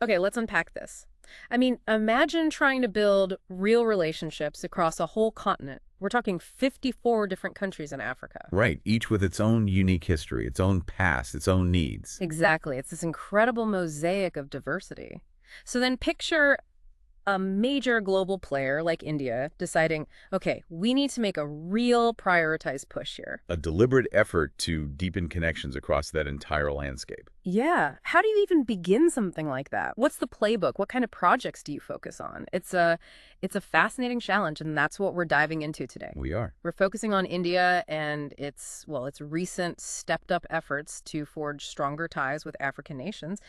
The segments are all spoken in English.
Okay, let's unpack this. I mean, imagine trying to build real relationships across a whole continent. We're talking 54 different countries in Africa. Right, each with its own unique history, its own past, its own needs. Exactly. It's this incredible mosaic of diversity. So then picture a major global player like India deciding, okay, we need to make a real prioritized push here. A deliberate effort to deepen connections across that entire landscape. Yeah. How do you even begin something like that? What's the playbook? What kind of projects do you focus on? It's a fascinating challenge, and that's what we're diving into today. We are. We're focusing on India and its recent stepped up efforts to forge stronger ties with African nations.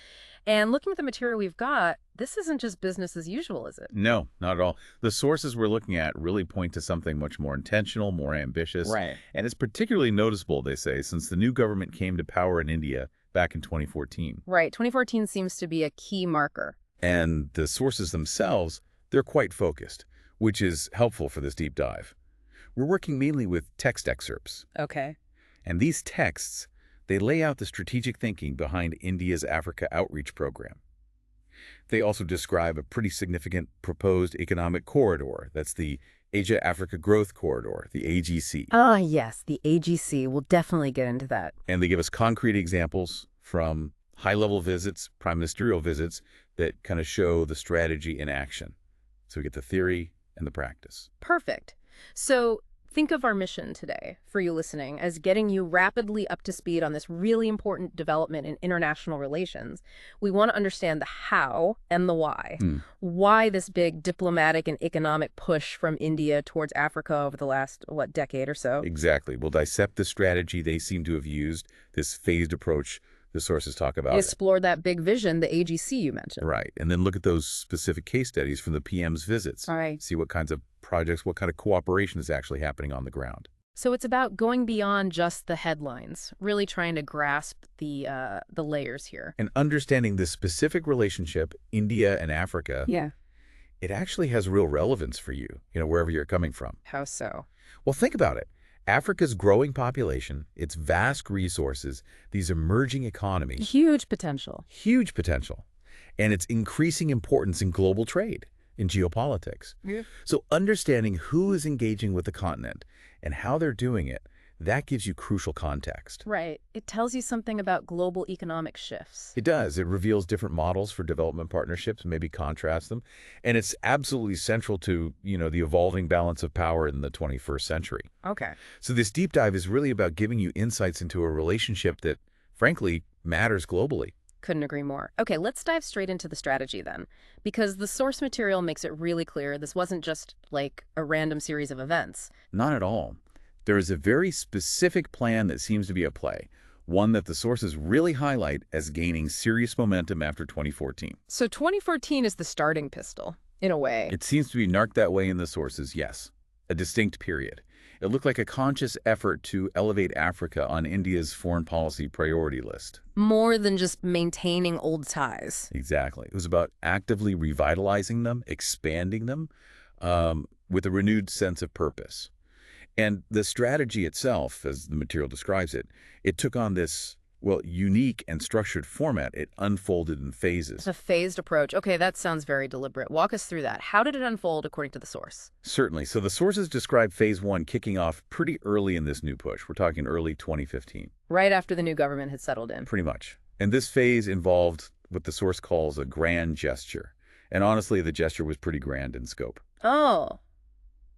And looking at the material we've got, this isn't just business as usual, is it? No, not at all. The sources we're looking at really point to something much more intentional, more ambitious, Right. and it's particularly noticeable, they say, since the new government came to power in India back in 2014. Right. 2014 seems to be a key marker. And the sources themselves, they're quite focused, which is helpful for this deep dive. We're working mainly with text excerpts, Okay. and these texts, they lay out the strategic thinking behind India's Africa Outreach Program. They also describe a pretty significant proposed economic corridor. That's the Asia-Africa Growth Corridor, the AGC. Ah, yes, the AGC. We'll definitely get into that. And they give us concrete examples from high-level visits, prime ministerial visits, that kind of show the strategy in action. So we get the theory and the practice. Perfect. So think of our mission today, for you listening, as getting you rapidly up to speed on this really important development in international relations. We want to understand the how and the why. Why this big diplomatic and economic push from India towards Africa over the last, decade or so? Exactly. We'll dissect the strategy they seem to have used, this phased approach the sources talk about. Explore that big vision, the AGC you mentioned. Right. And then look at those specific case studies from the PM's visits. All right. See what kinds of projects, what kind of cooperation is actually happening on the ground. So it's about going beyond just the headlines, really trying to grasp the layers here. And understanding this specific relationship, India and Africa, Yeah. it actually has real relevance for you, wherever you're coming from. How so? Well, think about it. Africa's growing population, its vast resources, these emerging economies, Huge potential. huge potential, and its increasing importance in global trade, in geopolitics. Yeah. So understanding who is engaging with the continent and how they're doing it, that gives you crucial context. Right. It tells you something about global economic shifts. It does. It reveals different models for development partnerships, maybe contrasts them. And it's absolutely central to, the evolving balance of power in the 21st century. Okay. So this deep dive is really about giving you insights into a relationship that, frankly, matters globally. Couldn't agree more. Okay, let's dive straight into the strategy then, because the source material makes it really clear this wasn't just like a random series of events. Not at all. There is a very specific plan that seems to be at play, one that the sources really highlight as gaining serious momentum after 2014. So 2014 is the starting pistol, in a way. It seems to be narked that way in the sources, yes. A distinct period. It looked like a conscious effort to elevate Africa on India's foreign policy priority list. More than just maintaining old ties. Exactly. It was about actively revitalizing them, expanding them, with a renewed sense of purpose. And the strategy itself, as the material describes it, it took on this, unique and structured format. It unfolded in phases. It's a phased approach. Okay, that sounds very deliberate. Walk us through that. How did it unfold according to the source? Certainly. So the sources describe phase one kicking off pretty early in this new push. We're talking early 2015. Right after the new government had settled in. Pretty much. And this phase involved what the source calls a grand gesture. And honestly, the gesture was pretty grand in scope. Oh,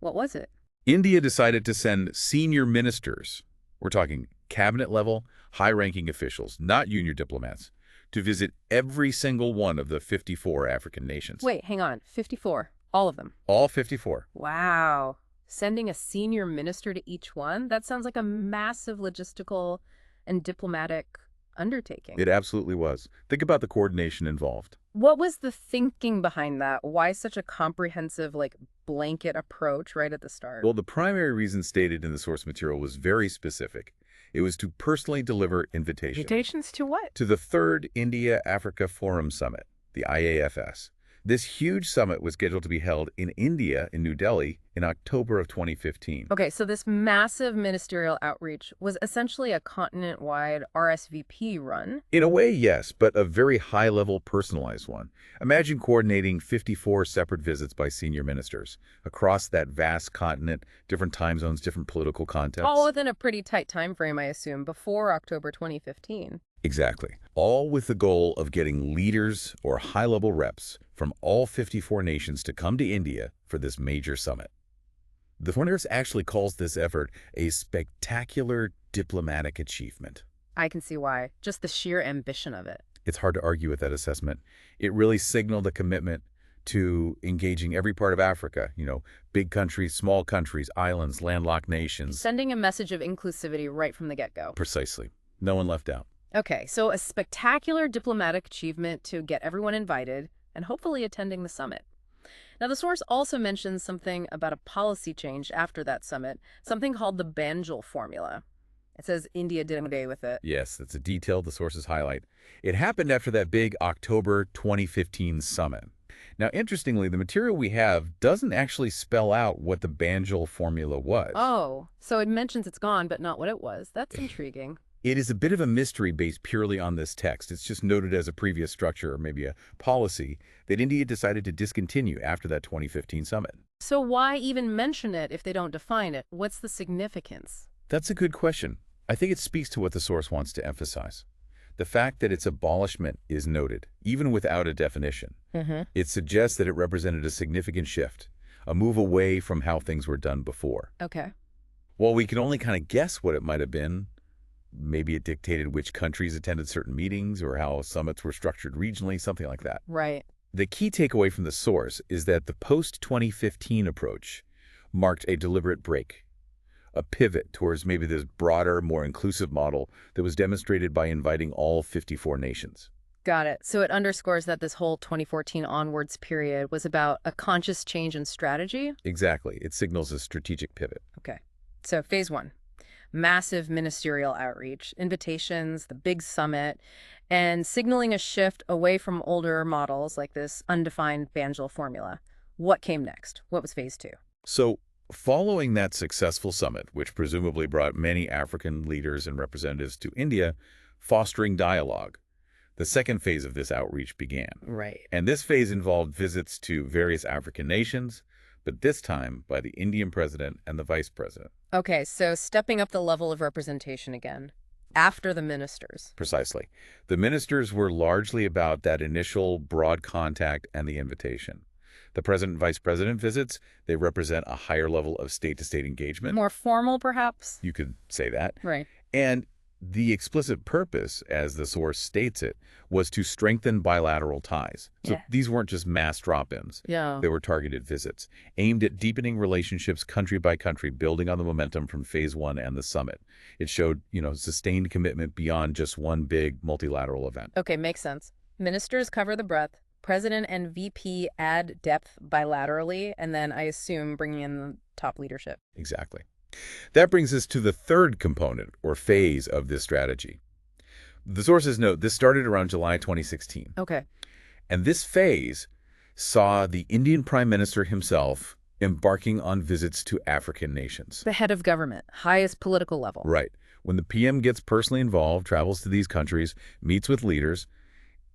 what was it? India decided to send senior ministers, we're talking cabinet level, high-ranking officials, not junior diplomats, to visit every single one of the 54 African nations. Wait, hang on. 54. All of them. All 54. Wow. Sending a senior minister to each one? That sounds like a massive logistical and diplomatic undertaking. It absolutely was. Think about the coordination involved. What was the thinking behind that? Why such a comprehensive, blanket approach right at the start? Well, the primary reason stated in the source material was very specific. It was to personally deliver invitations. Invitations to what? To the third India-Africa Forum Summit, the IAFS, This huge summit was scheduled to be held in India, in New Delhi, in October of 2015. Okay, so this massive ministerial outreach was essentially a continent-wide RSVP run. In a way, yes, but a very high-level personalized one. Imagine coordinating 54 separate visits by senior ministers across that vast continent, different time zones, different political contexts. All within a pretty tight time frame, I assume, before October 2015. Exactly. All with the goal of getting leaders or high-level reps from all 54 nations to come to India for this major summit. The Foreign Affairs actually calls this effort a spectacular diplomatic achievement. I can see why. Just the sheer ambition of it. It's hard to argue with that assessment. It really signaled a commitment to engaging every part of Africa, big countries, small countries, islands, landlocked nations. Sending a message of inclusivity right from the get-go. Precisely. No one left out. Okay, so a spectacular diplomatic achievement to get everyone invited and hopefully attending the summit. Now, the source also mentions something about a policy change after that summit, something called the Banjul Formula. It says India did away with it. Yes, that's a detail the sources highlight. It happened after that big October 2015 summit. Now, interestingly, the material we have doesn't actually spell out what the Banjul Formula was. Oh, so it mentions it's gone, but not what it was. That's intriguing. It is a bit of a mystery based purely on this text. It's just noted as a previous structure or maybe a policy that India decided to discontinue after that 2015 summit. So why even mention it if they don't define it? What's the significance? That's a good question. I think it speaks to what the source wants to emphasize. The fact that its abolishment is noted, even without a definition. It suggests that it represented a significant shift, a move away from how things were done before. Okay. While we can only kind of guess what it might have been, maybe it dictated which countries attended certain meetings or how summits were structured regionally, something like that. Right. The key takeaway from the source is that the post-2015 approach marked a deliberate break, a pivot towards maybe this broader, more inclusive model that was demonstrated by inviting all 54 nations. Got it. So it underscores that this whole 2014 onwards period was about a conscious change in strategy? Exactly. It signals a strategic pivot. Okay. So phase one. Massive ministerial outreach, invitations, the big summit, and signaling a shift away from older models like this undefined Banjul formula. What came next? What was phase two? So, following that successful summit, which presumably brought many African leaders and representatives to India, fostering dialogue, the second phase of this outreach began. Right. And this phase involved visits to various African nations, but this time by the Indian president and the vice president. Okay, so stepping up the level of representation again, after the ministers. Precisely. The ministers were largely about that initial broad contact and the invitation. The president and vice president visits, they represent a higher level of state-to-state engagement. More formal, perhaps? You could say that. Right. And the explicit purpose, as the source states it, was to strengthen bilateral ties. So these weren't just mass drop-ins. Yeah. They were targeted visits, aimed at deepening relationships country by country, building on the momentum from phase one and the summit. It showed, sustained commitment beyond just one big multilateral event. Okay, makes sense. Ministers cover the breadth. President and VP add depth bilaterally, and then I assume bringing in the top leadership. Exactly. That brings us to the third component, or phase, of this strategy. The sources note this started around July 2016. Okay. And this phase saw the Indian Prime Minister himself embarking on visits to African nations. The head of government, highest political level. Right. When the PM gets personally involved, travels to these countries, meets with leaders,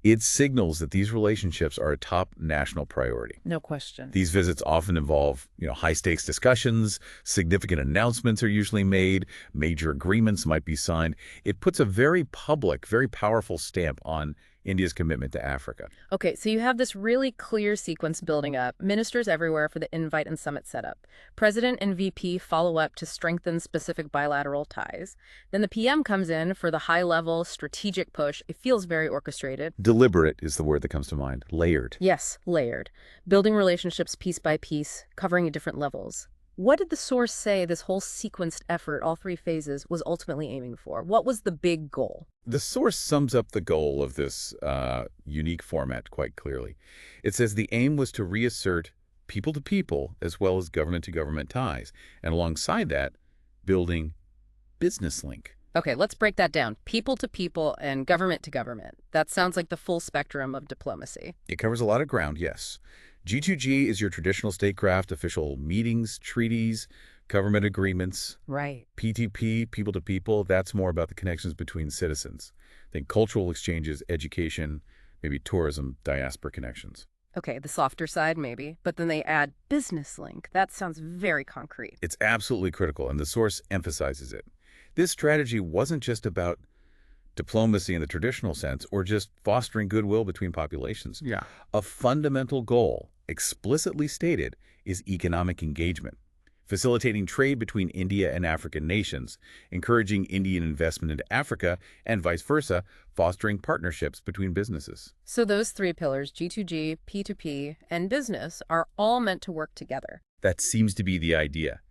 it signals that these relationships are a top national priority. No question. These visits often involve, high-stakes discussions, significant announcements are usually made, major agreements might be signed. It puts a very public, very powerful stamp on India's commitment to Africa. Okay, so you have this really clear sequence building up. Ministers everywhere for the invite and summit setup. President and VP follow up to strengthen specific bilateral ties. Then the PM comes in for the high-level strategic push. It feels very orchestrated. Deliberate is the word that comes to mind. Layered. Yes, layered. Building relationships piece by piece, covering at different levels. What did the source say this whole sequenced effort, all three phases, was ultimately aiming for? What was the big goal? The source sums up the goal of this unique format quite clearly. It says the aim was to reassert people-to-people as well as government-to-government ties, and alongside that, building business link. Okay, let's break that down. People to people and government to government. That sounds like the full spectrum of diplomacy. It covers a lot of ground, yes. G2G is your traditional statecraft, official meetings, treaties, government agreements. Right. P2P, people to people, that's more about the connections between citizens. Think cultural exchanges, education, maybe tourism, diaspora connections. Okay, the softer side maybe, but then they add business link. That sounds very concrete. It's absolutely critical, and the source emphasizes it. This strategy wasn't just about diplomacy in the traditional sense or just fostering goodwill between populations. Yeah. A fundamental goal, explicitly stated, is economic engagement, facilitating trade between India and African nations, encouraging Indian investment into Africa, and vice versa, fostering partnerships between businesses. So those three pillars, G2G, P2P, and business, are all meant to work together. That seems to be the idea.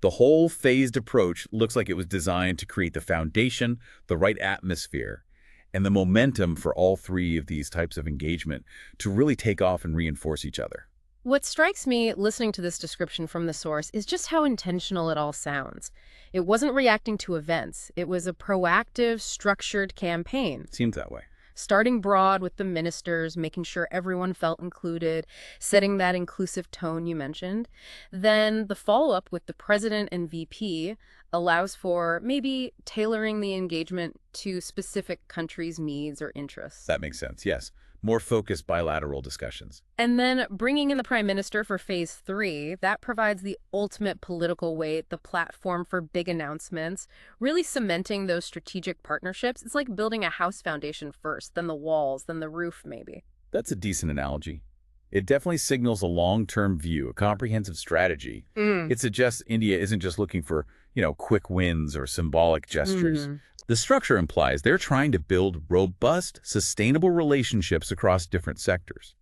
The whole phased approach looks like it was designed to create the foundation, the right atmosphere, and the momentum for all three of these types of engagement to really take off and reinforce each other. What strikes me listening to this description from the source is just how intentional it all sounds. It wasn't reacting to events. It was a proactive, structured campaign. Seems that way. Starting broad with the ministers, making sure everyone felt included, setting that inclusive tone you mentioned. Then the follow-up with the president and VP allows for maybe tailoring the engagement to specific countries' needs or interests. That makes sense, yes. More focused bilateral discussions. And then bringing in the prime minister for phase 3, that provides the ultimate political weight, the platform for big announcements, really cementing those strategic partnerships. It's like building a house foundation first, then the walls, then the roof maybe. That's a decent analogy. It definitely signals a long-term view, a comprehensive strategy. It suggests India isn't just looking for, quick wins or symbolic gestures. The structure implies they're trying to build robust, sustainable relationships across different sectors.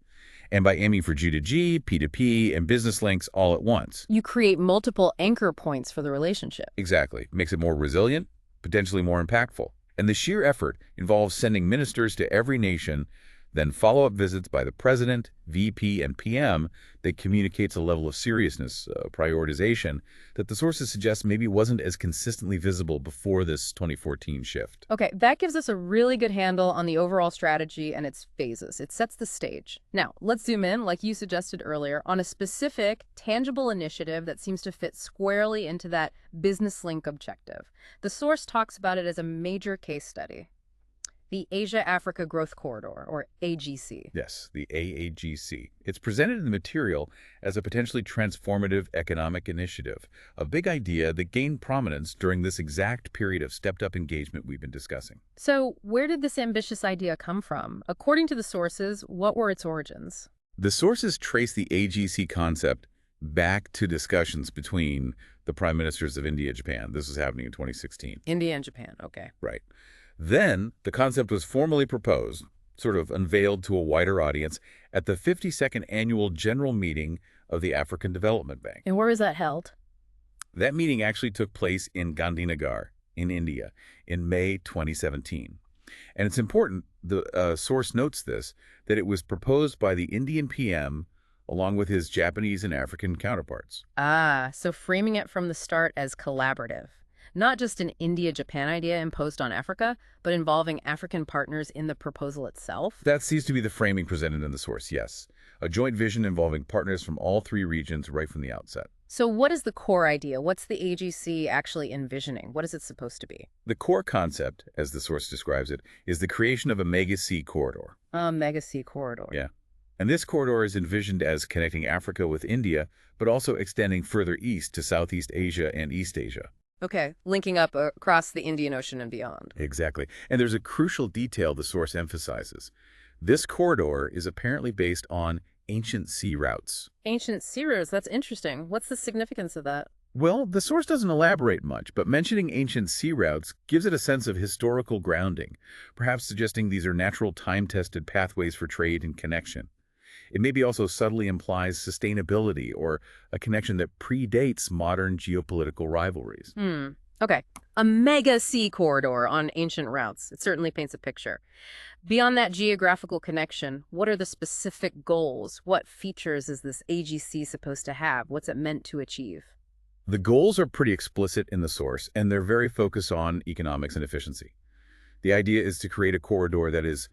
And by aiming for G2G, P2P, and business links all at once. You create multiple anchor points for the relationship. Exactly. Makes it more resilient, potentially more impactful. And the sheer effort involves sending ministers to every nation, then follow-up visits by the president, VP, and PM that communicates a level of seriousness, prioritization, that the sources suggest maybe wasn't as consistently visible before this 2014 shift. Okay, that gives us a really good handle on the overall strategy and its phases. It sets the stage. Now, let's zoom in, like you suggested earlier, on a specific, tangible initiative that seems to fit squarely into that business link objective. The source talks about it as a major case study. The Asia-Africa Growth Corridor, or AGC. Yes, the AAGC. It's presented in the material as a potentially transformative economic initiative, a big idea that gained prominence during this exact period of stepped-up engagement we've been discussing. So where did this ambitious idea come from? According to the sources, what were its origins? The sources trace the AGC concept back to discussions between the prime ministers of India and Japan. This was happening in 2016. India and Japan, okay. Right. Then, the concept was formally proposed, sort of unveiled to a wider audience, at the 52nd Annual General Meeting of the African Development Bank. And where was that held? That meeting actually took place in Gandhinagar, in India, in May 2017. And it's important, the source notes this, that it was proposed by the Indian PM along with his Japanese and African counterparts. Ah, so framing it from the start as collaborative. Not just an India-Japan idea imposed on Africa, but involving African partners in the proposal itself? That seems to be the framing presented in the source, yes. A joint vision involving partners from all three regions right from the outset. So what is the core idea? What's the AGC actually envisioning? What is it supposed to be? The core concept, as the source describes it, is the creation of a mega sea corridor. A mega sea corridor. Yeah. And this corridor is envisioned as connecting Africa with India, but also extending further east to Southeast Asia and East Asia. Okay, linking up across the Indian Ocean and beyond. Exactly. And there's a crucial detail the source emphasizes. This corridor is apparently based on ancient sea routes. Ancient sea routes, that's interesting. What's the significance of that? Well, the source doesn't elaborate much, but mentioning ancient sea routes gives it a sense of historical grounding, perhaps suggesting these are natural time-tested pathways for trade and connection. It maybe also subtly implies sustainability or a connection that predates modern geopolitical rivalries. Okay. A mega sea corridor on ancient routes. It certainly paints a picture. Beyond that geographical connection, what are the specific goals? What features is this AGC supposed to have? What's it meant to achieve? The goals are pretty explicit in the source, and they're very focused on economics and efficiency. The idea is to create a corridor that is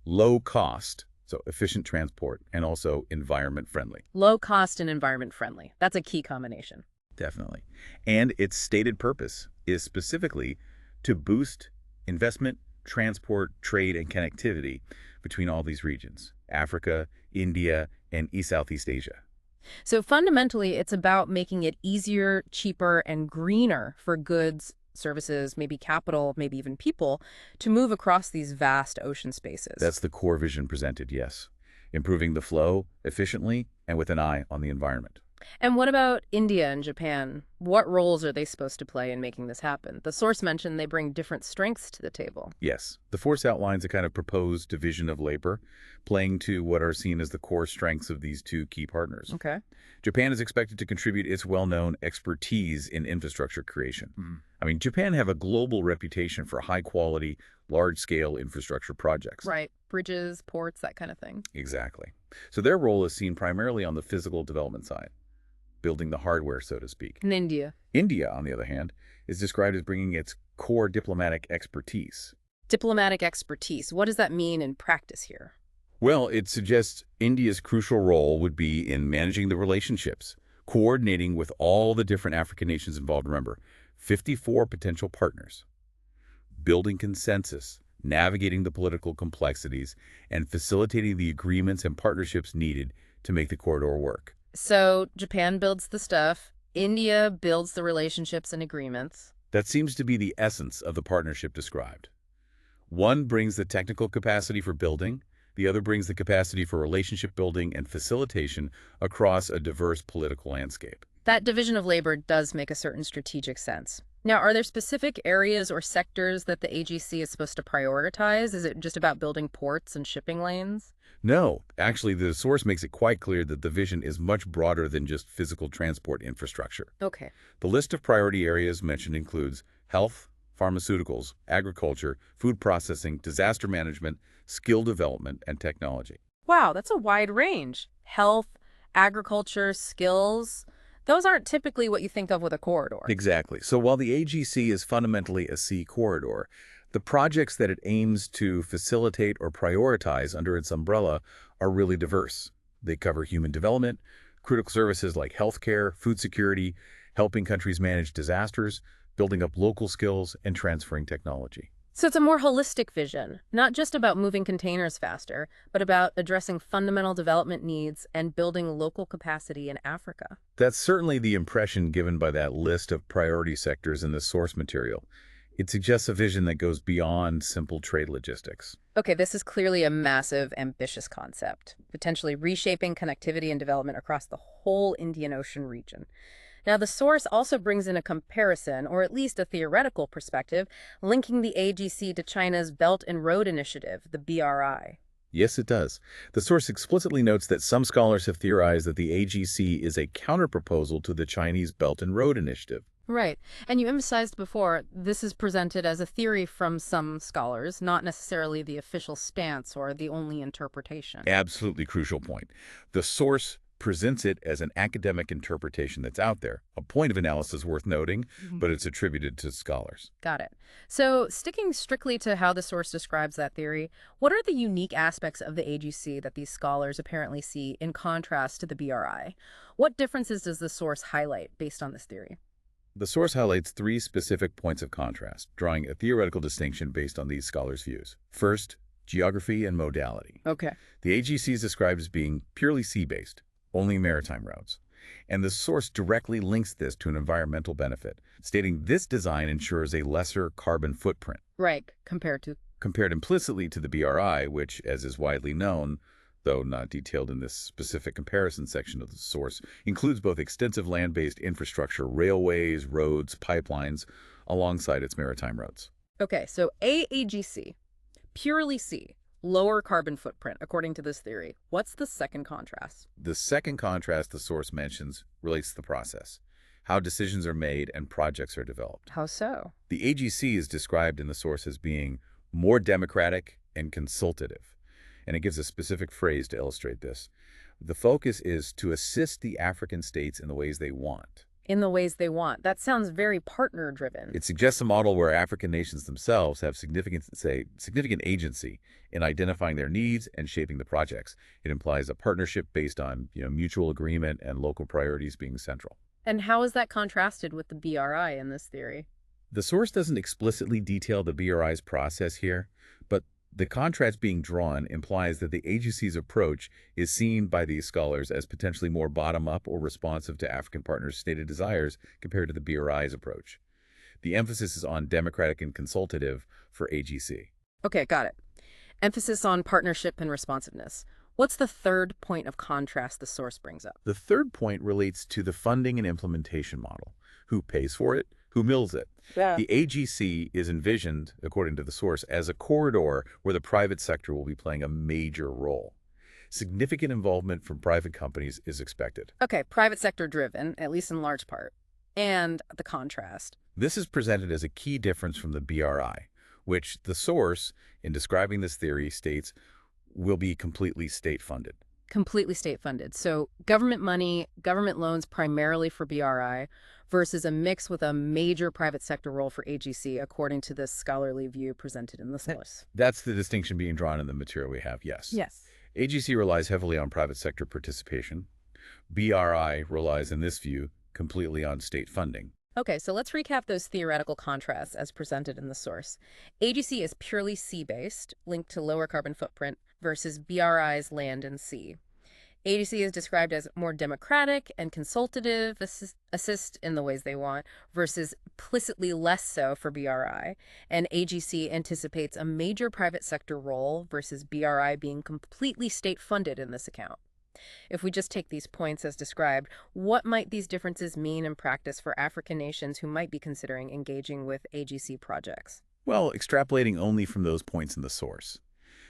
low cost, so efficient transport, and also environment friendly. Low cost and environment friendly. That's a key combination. Definitely. And its stated purpose is specifically to boost investment, transport, trade, and connectivity between all these regions, Africa, India, and Southeast Asia. So fundamentally, it's about making it easier, cheaper, and greener for goods, services, maybe capital, maybe even people, to move across these vast ocean spaces. That's the core vision presented, yes. Improving the flow efficiently and with an eye on the environment. And what about India and Japan? What roles are they supposed to play in making this happen? The source mentioned they bring different strengths to the table. Yes, the force outlines a kind of proposed division of labor, playing to what are seen as the core strengths of these two key partners. Okay. Japan is expected to contribute its well-known expertise in infrastructure creation. I mean, Japan have a global reputation for high-quality, large-scale infrastructure projects. Right. Bridges, ports, that kind of thing. Exactly. So their role is seen primarily on the physical development side, building the hardware, so to speak. In India. India, on the other hand, is described as bringing its core diplomatic expertise. Diplomatic expertise. What does that mean in practice here? Well, it suggests India's crucial role would be in managing the relationships, coordinating with all the different African nations involved. Remember, 54 potential partners, building consensus, navigating the political complexities, and facilitating the agreements and partnerships needed to make the corridor work. So Japan builds the stuff, India builds the relationships and agreements. That seems to be the essence of the partnership described. One brings the technical capacity for building, the other brings the capacity for relationship building and facilitation across a diverse political landscape. That division of labor does make a certain strategic sense. Now, are there specific areas or sectors that the AGC is supposed to prioritize? Is it just about building ports and shipping lanes? No, actually, the source makes it quite clear that the vision is much broader than just physical transport infrastructure. Okay. The list of priority areas mentioned includes health, pharmaceuticals, agriculture, food processing, disaster management, skill development, and technology. Wow, that's a wide range. Health, agriculture, skills. Those aren't typically what you think of with a corridor. Exactly. So while the AGC is fundamentally a sea corridor, the projects that it aims to facilitate or prioritize under its umbrella are really diverse. They cover human development, critical services like healthcare, food security, helping countries manage disasters, building up local skills, and transferring technology. So it's a more holistic vision, not just about moving containers faster, but about addressing fundamental development needs and building local capacity in Africa. That's certainly the impression given by that list of priority sectors in the source material. It suggests a vision that goes beyond simple trade logistics. Okay, this is clearly a massive, ambitious concept, potentially reshaping connectivity and development across the whole Indian Ocean region. Now, the source also brings in a comparison, or at least a theoretical perspective, linking the AGC to China's Belt and Road Initiative, the BRI. Yes, it does. The source explicitly notes that some scholars have theorized that the AGC is a counterproposal to the Chinese Belt and Road Initiative. Right. And you emphasized before, this is presented as a theory from some scholars, not necessarily the official stance or the only interpretation. Absolutely crucial point. The source presents it as an academic interpretation that's out there, a point of analysis worth noting, but it's attributed to scholars. Got it. So sticking strictly to how the source describes that theory, what are the unique aspects of the AGC that these scholars apparently see in contrast to the BRI? What differences does the source highlight based on this theory? The source highlights three specific points of contrast, drawing a theoretical distinction based on these scholars' views. First, geography and modality. Okay. The AGC is described as being purely sea-based, only maritime routes. And the source directly links this to an environmental benefit, stating this design ensures a lesser carbon footprint. Right, compared Implicitly to the BRI, which, as is widely known, though not detailed in this specific comparison section of the source, includes both extensive land-based infrastructure, railways, roads, pipelines, alongside its maritime routes. Okay, so AAGC, purely sea, lower carbon footprint, according to this theory. What's the second contrast? The second contrast the source mentions relates to the process, how decisions are made and projects are developed. How so? The AGC is described in the source as being more democratic and consultative, and it gives a specific phrase to illustrate this. The focus is to assist the African states in the ways they want, In the ways they want. That sounds very partner-driven. It suggests a model where African nations themselves have significant agency in identifying their needs and shaping the projects. It implies a partnership based on, mutual agreement and local priorities being central. And how is that contrasted with the BRI in this theory? The source doesn't explicitly detail the BRI's process here, but the contrast being drawn implies that the agency's approach is seen by these scholars as potentially more bottom-up or responsive to African partners' stated desires compared to the BRI's approach. The emphasis is on democratic and consultative for AGC. Okay, got it. Emphasis on partnership and responsiveness. What's the third point of contrast the source brings up? The third point relates to the funding and implementation model. Who pays for it? Who mills it? Yeah. The AGC is envisioned, according to the source, as a corridor where the private sector will be playing a major role. Significant involvement from private companies is expected. Okay, private sector driven, at least in large part. And the contrast. This is presented as a key difference from the BRI, which the source, in describing this theory, states will be completely state-funded. Completely state-funded. So government money, government loans primarily for BRI, versus a mix with a major private sector role for AGC, according to this scholarly view presented in the source. That's the distinction being drawn in the material we have, yes. Yes. AGC relies heavily on private sector participation. BRI relies, in this view, completely on state funding. Okay, so let's recap those theoretical contrasts as presented in the source. AGC is purely sea-based, linked to lower carbon footprint, versus BRI's land and sea. AGC is described as more democratic and consultative, assist in the ways they want, versus implicitly less so for BRI. And AGC anticipates a major private sector role versus BRI being completely state-funded in this account. If we just take these points as described, what might these differences mean in practice for African nations who might be considering engaging with AGC projects? Well, extrapolating only from those points in the source.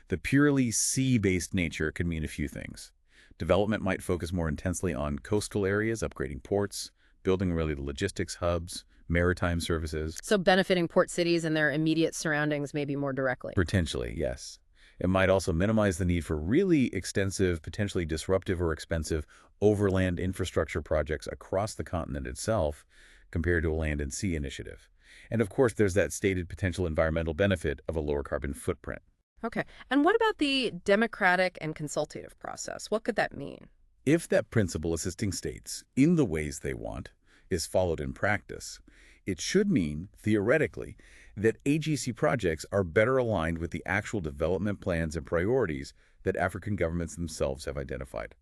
The purely sea-based nature could mean a few things. Development might focus more intensely on coastal areas, upgrading ports, building related logistics hubs, maritime services. So benefiting port cities and their immediate surroundings maybe more directly. Potentially, yes. It might also minimize the need for really extensive, potentially disruptive or expensive overland infrastructure projects across the continent itself compared to a land and sea initiative. And of course, there's that stated potential environmental benefit of a lower carbon footprint. Okay. And what about the democratic and consultative process? What could that mean? If that principle assisting states in the ways they want is followed in practice, it should mean, theoretically, that AGC projects are better aligned with the actual development plans and priorities that African governments themselves have identified.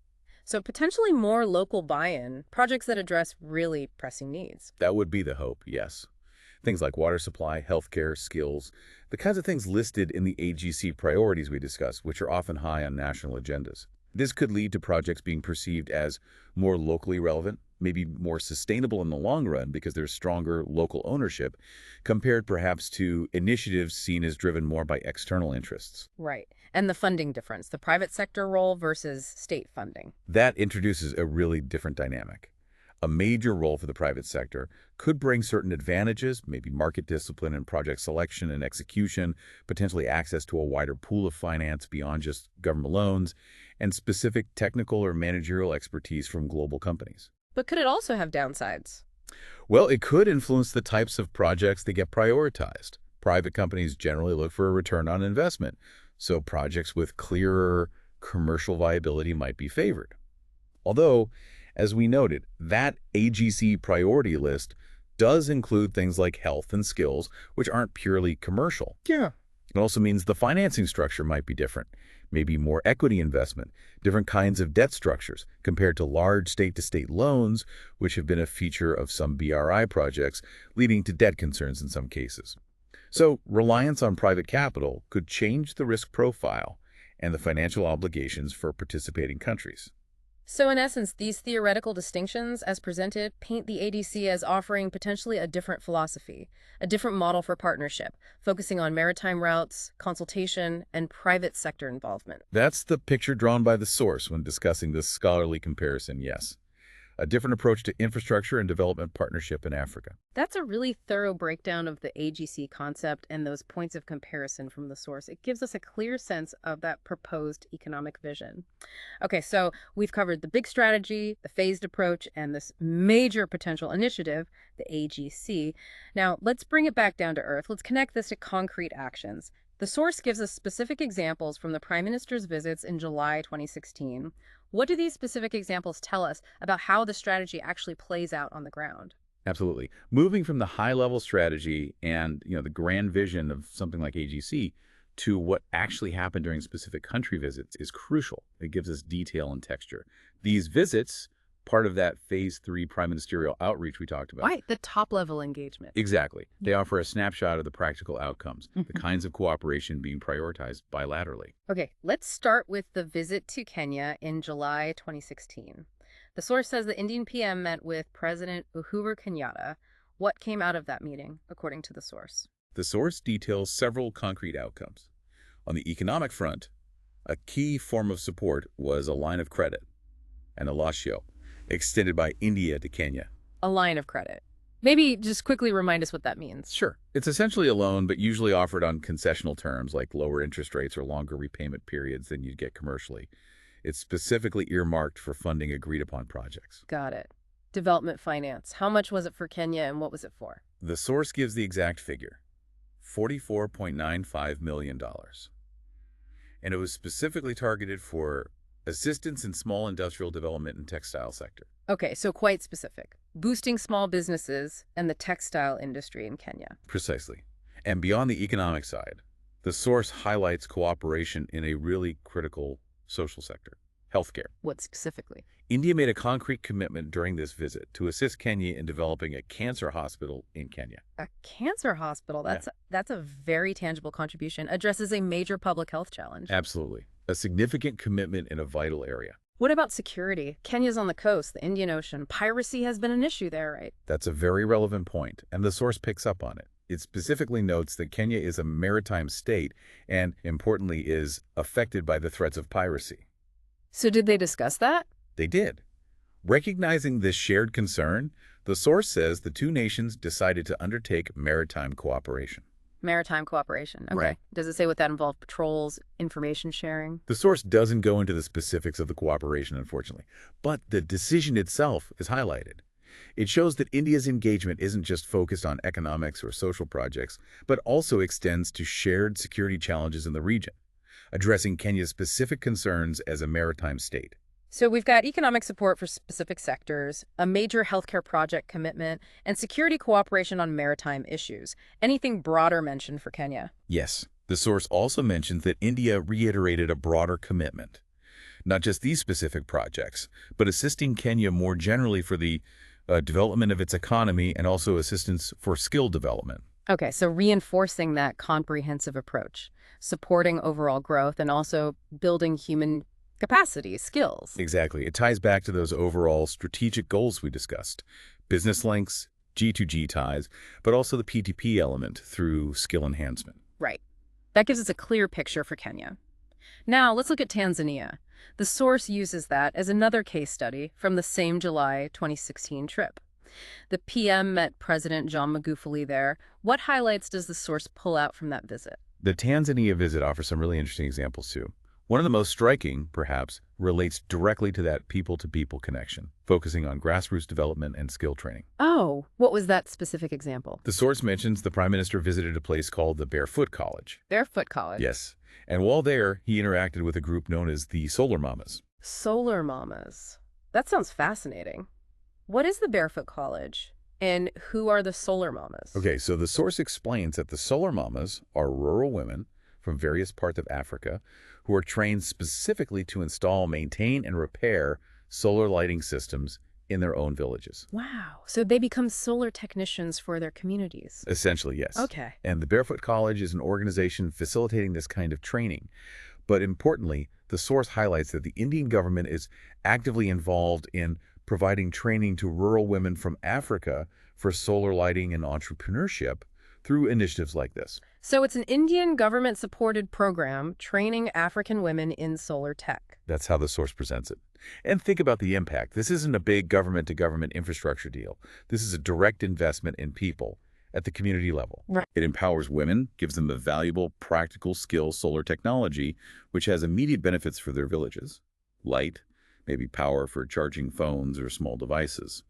So potentially more local buy-in, projects that address really pressing needs. That would be the hope, yes. Things like water supply, healthcare, skills, the kinds of things listed in the AGC priorities we discussed, which are often high on national agendas. This could lead to projects being perceived as more locally relevant, maybe more sustainable in the long run because there's stronger local ownership, compared perhaps to initiatives seen as driven more by external interests. Right. And the funding difference, the private sector role versus state funding. That introduces a really different dynamic. A major role for the private sector could bring certain advantages, maybe market discipline and project selection and execution, potentially access to a wider pool of finance beyond just government loans, and specific technical or managerial expertise from global companies. But could it also have downsides? Well, it could influence the types of projects that get prioritized. Private companies generally look for a return on investment, so projects with clearer commercial viability might be favored. Although, as we noted, that AGC priority list does include things like health and skills, which aren't purely commercial. Yeah. It also means the financing structure might be different, maybe more equity investment, different kinds of debt structures compared to large state-to-state loans, which have been a feature of some BRI projects, leading to debt concerns in some cases. So reliance on private capital could change the risk profile and the financial obligations for participating countries. So in essence, these theoretical distinctions as presented paint the ADC as offering potentially a different philosophy, a different model for partnership, focusing on maritime routes, consultation, and private sector involvement. That's the picture drawn by the source when discussing this scholarly comparison, yes. a different approach to infrastructure and development partnership in Africa. That's a really thorough breakdown of the AGC concept and those points of comparison from the source. It gives us a clear sense of that proposed economic vision. Okay, so we've covered the big strategy, the phased approach, and this major potential initiative, the AGC. Now, let's bring it back down to earth. Let's connect this to concrete actions. The source gives us specific examples from the Prime Minister's visits in July 2016. What do these specific examples tell us about how the strategy actually plays out on the ground? Absolutely. Moving from the high-level strategy and the grand vision of something like AGC to what actually happened during specific country visits is crucial. It gives us detail and texture. These visits, part of that phase 3 prime ministerial outreach we talked about. Right, the top-level engagement. Exactly. They offer a snapshot of the practical outcomes, the kinds of cooperation being prioritized bilaterally. Okay, let's start with the visit to Kenya in July 2016. The source says the Indian PM met with President Uhuru Kenyatta. What came out of that meeting, according to the source? The source details several concrete outcomes. On the economic front, a key form of support was a line of credit, an elasio, extended by India to Kenya. A line of credit. Maybe just quickly remind us what that means. Sure. It's essentially a loan, but usually offered on concessional terms like lower interest rates or longer repayment periods than you'd get commercially. It's specifically earmarked for funding agreed-upon projects. Got it. Development finance. How much was it for Kenya and what was it for? The source gives the exact figure, $44.95 million. And it was specifically targeted for assistance in small industrial development and textile sector. Okay, so quite specific. Boosting small businesses and the textile industry in Kenya. Precisely. And beyond the economic side, the source highlights cooperation in a really critical social sector, healthcare. What specifically? India made a concrete commitment during this visit to assist Kenya in developing a cancer hospital in Kenya. A cancer hospital? That's a very tangible contribution. Addresses a major public health challenge. Absolutely. A significant commitment in a vital area. What about security? Kenya's on the coast, the Indian Ocean. Piracy has been an issue there, right? That's a very relevant point, and the source picks up on it. It specifically notes that Kenya is a maritime state and, importantly, is affected by the threats of piracy. So did they discuss that? They did. Recognizing this shared concern, the source says the two nations decided to undertake maritime cooperation. Maritime cooperation. Okay. Right. Does it say what that involved? Patrols, information sharing? The source doesn't go into the specifics of the cooperation, unfortunately, but the decision itself is highlighted. It shows that India's engagement isn't just focused on economics or social projects, but also extends to shared security challenges in the region, addressing Kenya's specific concerns as a maritime state. So we've got economic support for specific sectors, a major healthcare project commitment, and security cooperation on maritime issues. Anything broader mentioned for Kenya? Yes. The source also mentions that India reiterated a broader commitment. Not just these specific projects, but assisting Kenya more generally for the development of its economy and also assistance for skill development. Okay, so reinforcing that comprehensive approach, supporting overall growth and also building human capacity, skills. Exactly. It ties back to those overall strategic goals we discussed. Business links, G2G ties, but also the P2P element through skill enhancement. Right. That gives us a clear picture for Kenya. Now, let's look at Tanzania. The source uses that as another case study from the same July 2016 trip. The PM met President John Magufuli there. What highlights does the source pull out from that visit? The Tanzania visit offers some really interesting examples, too. One of the most striking, perhaps, relates directly to that people-to-people connection, focusing on grassroots development and skill training. Oh, what was that specific example? The source mentions the Prime Minister visited a place called the Barefoot College. Barefoot College? Yes. And while there, he interacted with a group known as the Solar Mamas. Solar Mamas. That sounds fascinating. What is the Barefoot College? And who are the Solar Mamas? Okay, so the source explains that the Solar Mamas are rural women from various parts of Africa who are trained specifically to install, maintain, and repair solar lighting systems in their own villages. Wow. So they become solar technicians for their communities. Essentially, yes. Okay. And the Barefoot College is an organization facilitating this kind of training. But importantly, the source highlights that the Indian government is actively involved in providing training to rural women from Africa for solar lighting and entrepreneurship through initiatives like this. So it's an Indian government-supported program training African women in solar tech. That's how the source presents it. And think about the impact. This isn't a big government-to-government infrastructure deal. This is a direct investment in people at the community level. Right. It empowers women, gives them a valuable, practical skill, solar technology, which has immediate benefits for their villages. Light, maybe power for charging phones or small devices.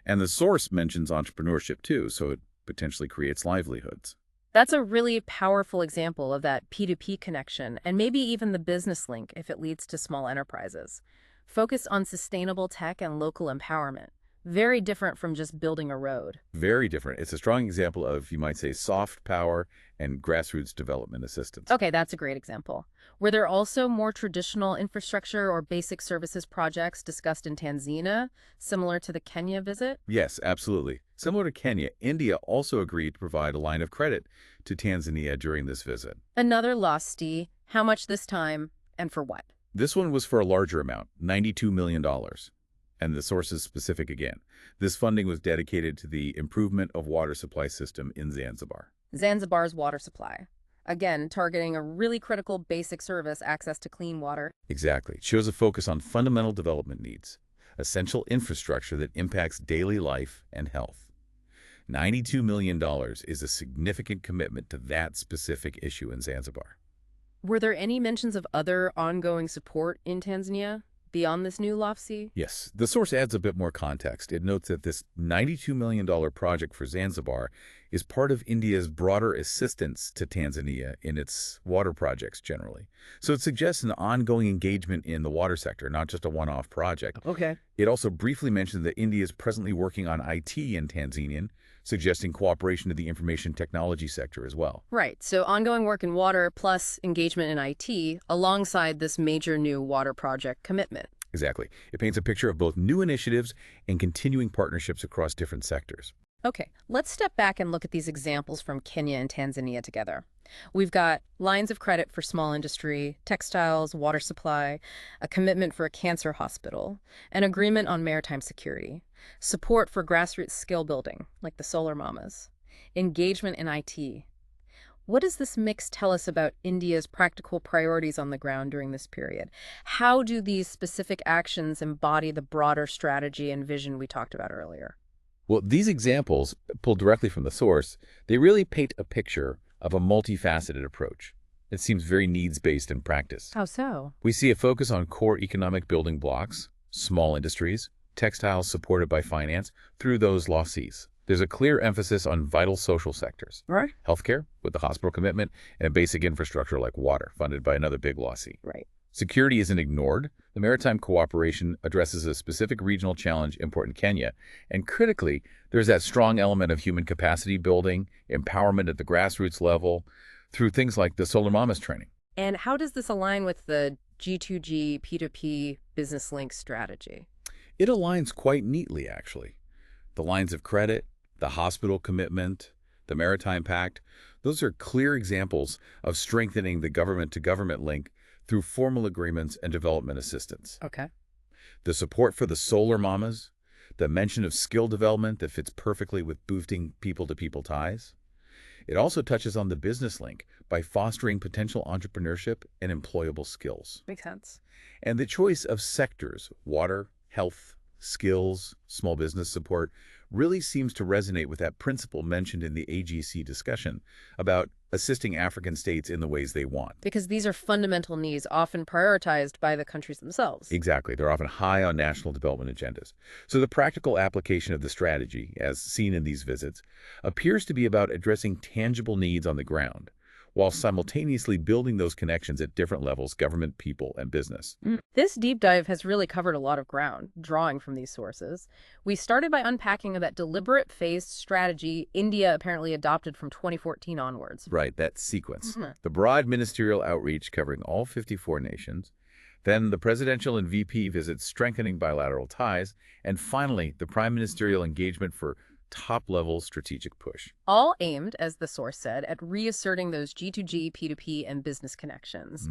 And the source mentions entrepreneurship too, so it potentially creates livelihoods. That's a really powerful example of that P2P connection, and maybe even the business link if it leads to small enterprises. Focused on sustainable tech and local empowerment. Very different from just building a road. Very different. It's a strong example of, you might say, soft power and grassroots development assistance. Okay, that's a great example. Were there also more traditional infrastructure or basic services projects discussed in Tanzania, similar to the Kenya visit? Yes, absolutely. Similar to Kenya, India also agreed to provide a line of credit to Tanzania during this visit. Another lofty. How much this time, and for what? This one was for a larger amount, $92 million. And the source is specific again. This funding was dedicated to the improvement of water supply system in Zanzibar. Zanzibar's water supply. Again, targeting a really critical basic service, access to clean water. Exactly. It shows a focus on fundamental development needs, essential infrastructure that impacts daily life and health. $92 million is a significant commitment to that specific issue in Zanzibar. Were there any mentions of other ongoing support in Tanzania beyond this new LOFC? Yes, the source adds a bit more context. It notes that this $92 million project for Zanzibar is part of India's broader assistance to Tanzania in its water projects generally. So it suggests an ongoing engagement in the water sector, not just a one-off project. Okay. It also briefly mentioned that India is presently working on IT in Tanzania, suggesting cooperation in the information technology sector as well. Right. So ongoing work in water plus engagement in IT alongside this major new water project commitment. Exactly. It paints a picture of both new initiatives and continuing partnerships across different sectors. Okay, let's step back and look at these examples from Kenya and Tanzania together. We've got lines of credit for small industry, textiles, water supply, a commitment for a cancer hospital, an agreement on maritime security, support for grassroots skill building, like the Solar Mamas, engagement in IT. What does this mix tell us about India's practical priorities on the ground during this period? How do these specific actions embody the broader strategy and vision we talked about earlier? Well, these examples, pulled directly from the source, they really paint a picture of a multifaceted approach. It seems very needs-based in practice. How so? We see a focus on core economic building blocks, small industries, textiles supported by finance through those LOFCs. There's a clear emphasis on vital social sectors. Right. Healthcare, with the hospital commitment, and basic infrastructure like water, funded by another big LOFC. Right. Security isn't ignored. The maritime cooperation addresses a specific regional challenge important in Kenya. And critically, there's that strong element of human capacity building, empowerment at the grassroots level, through things like the Solar Mamas training. And how does this align with the G2G, P2P business link strategy? It aligns quite neatly, actually. The lines of credit, the hospital commitment, the Maritime Pact, those are clear examples of strengthening the government-to-government link through formal agreements and development assistance. Okay. The support for the Solar Mamas, the mention of skill development that fits perfectly with boosting people-to-people ties. It also touches on the business link by fostering potential entrepreneurship and employable skills. Makes sense. And the choice of sectors, water, health, skills, small business support, really seems to resonate with that principle mentioned in the AGC discussion about assisting African states in the ways they want. Because these are fundamental needs often prioritized by the countries themselves. Exactly. They're often high on national development agendas. So the practical application of the strategy, as seen in these visits, appears to be about addressing tangible needs on the ground, while simultaneously building those connections at different levels, government, people, and business. This deep dive has really covered a lot of ground, drawing from these sources. We started by unpacking that deliberate phased strategy India apparently adopted from 2014 onwards. Right, that sequence. The broad ministerial outreach covering all 54 nations, then the presidential and VP visits strengthening bilateral ties, and finally, the prime ministerial engagement for top-level strategic push. All aimed, as the source said, at reasserting those G2G, P2P, and business connections.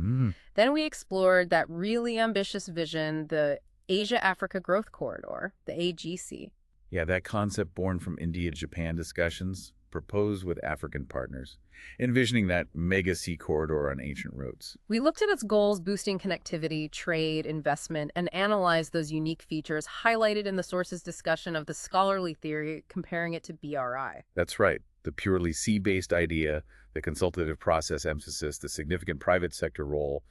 Then we explored that really ambitious vision, the Asia-Africa Growth Corridor, the AGC. Yeah, that concept born from India-Japan discussions, proposed with African partners, envisioning that mega sea corridor on ancient roads. We looked at its goals, boosting connectivity, trade, investment, and analyzed those unique features highlighted in the source's discussion of the scholarly theory, comparing it to BRI. That's right. The purely sea-based idea, the consultative process emphasis, the significant private sector role,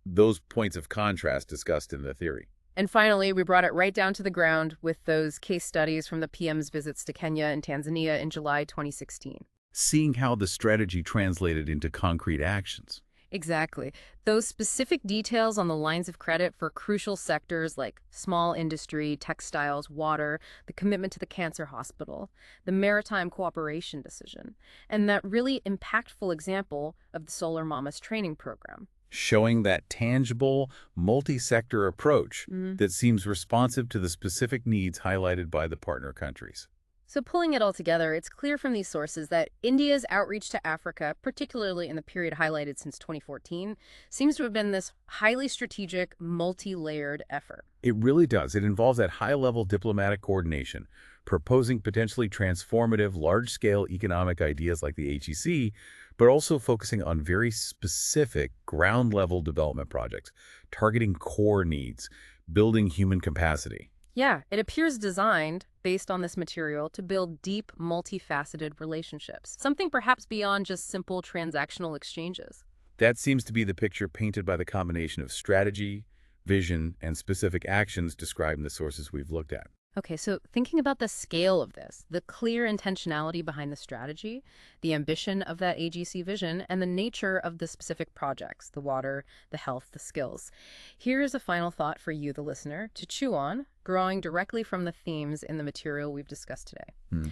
those points of contrast discussed in the theory. And finally, we brought it right down to the ground with those case studies from the PM's visits to Kenya and Tanzania in July 2016. Seeing how the strategy translated into concrete actions. Exactly. Those specific details on the lines of credit for crucial sectors like small industry, textiles, water, the commitment to the cancer hospital, the maritime cooperation decision, and that really impactful example of the Solar Mamas training program. Showing that tangible, multi-sector approach Mm. that seems responsive to the specific needs highlighted by the partner countries. So pulling it all together, it's clear from these sources that India's outreach to Africa, particularly in the period highlighted since 2014, seems to have been this highly strategic, multi-layered effort. It really does. It involves that high-level diplomatic coordination, proposing potentially transformative, large-scale economic ideas like the HEC, but also focusing on very specific ground-level development projects, targeting core needs, building human capacity. Yeah, it appears designed, based on this material, to build deep, multifaceted relationships, something perhaps beyond just simple transactional exchanges. That seems to be the picture painted by the combination of strategy, vision, and specific actions described in the sources we've looked at. Okay, so thinking about the scale of this, the clear intentionality behind the strategy, the ambition of that AGC vision, and the nature of the specific projects, the water, the health, the skills. Here is a final thought for you, the listener, to chew on, drawing directly from the themes in the material we've discussed today.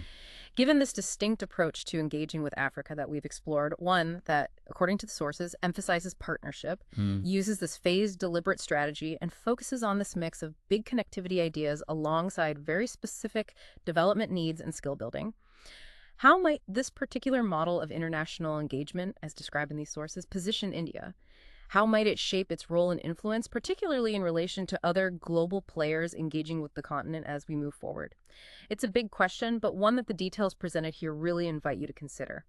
Given this distinct approach to engaging with Africa that we've explored, one that, according to the sources, emphasizes partnership, uses this phased, deliberate strategy, and focuses on this mix of big connectivity ideas alongside very specific development needs and skill building, how might this particular model of international engagement, as described in these sources, position India? How might it shape its role and influence, particularly in relation to other global players engaging with the continent as we move forward? It's a big question, but one that the details presented here really invite you to consider.